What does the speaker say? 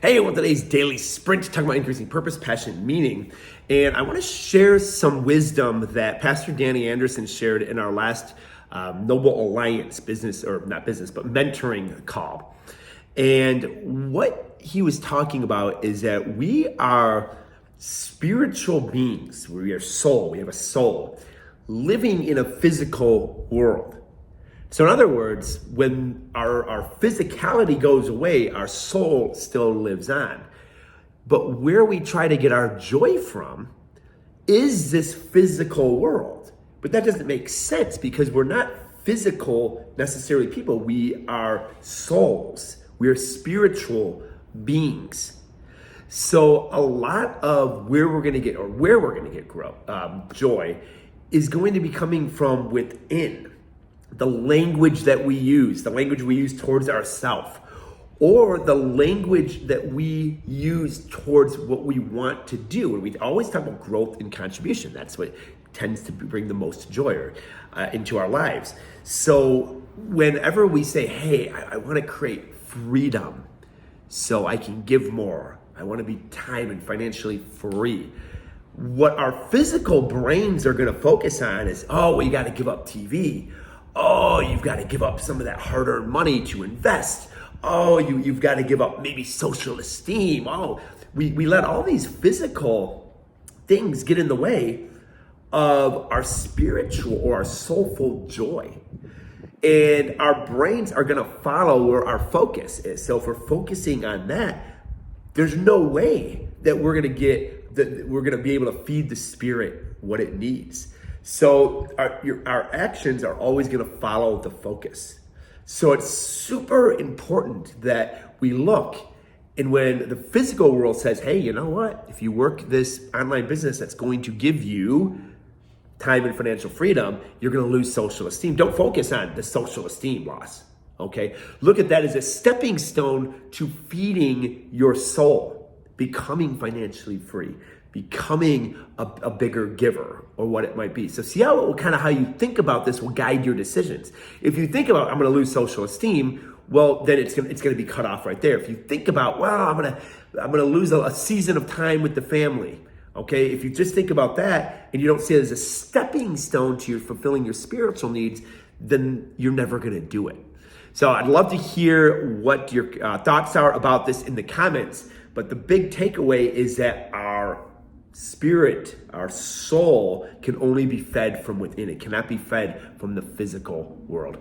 Hey, well, today's daily sprint talking about increasing purpose, passion, and meaning. And I want to share some wisdom that Pastor Danny Anderson shared in our last Noble Alliance business, or not business, but mentoring call. And what he was talking about is that we are spiritual beings. We are soul. We have a soul living in a physical world. So in other words, when our physicality goes away, our soul still lives on. But where we try to get our joy from is this physical world. But that doesn't make sense because we're not physical necessarily people. We are souls. We are spiritual beings. So a lot of where we're going to get joy is going to be coming from within. The language that we use, the language we use towards ourselves, or the language that we use towards what we want to do. And we always talk about growth and contribution. That's what tends to bring the most joy into our lives. So whenever we say, hey, I want to create freedom so I can give more, I want to be time and financially free. What our physical brains are going to focus on is, oh, well, you got to give up TV. Oh, you've got to give up some of that hard-earned money to invest. Oh, you've got to give up maybe social esteem. Oh, we let all these physical things get in the way of our spiritual or our soulful joy. And our brains are going to follow where our focus is. So if we're focusing on that, there's no way that we're going to be able to feed the spirit what it needs. So our actions are always going to follow the focus. So it's super important that we look, and when the physical world says, hey, you know what? If you work this online business that's going to give you time and financial freedom, you're going to lose social esteem. Don't focus on the social esteem loss, okay? Look at that as a stepping stone to feeding your soul, becoming financially free, becoming a bigger giver, or what it might be. So see how you think about this will guide your decisions. If you think about, I'm going to lose social esteem, well, then it's going to be cut off right there. If you think about, well, I'm going to lose a season of time with the family. Okay, if you just think about that and you don't see it as a stepping stone to your fulfilling your spiritual needs, then you're never going to do it. So I'd love to hear what your thoughts are about this in the comments. But the big takeaway is that our spirit, our soul, can only be fed from within. It cannot be fed from the physical world.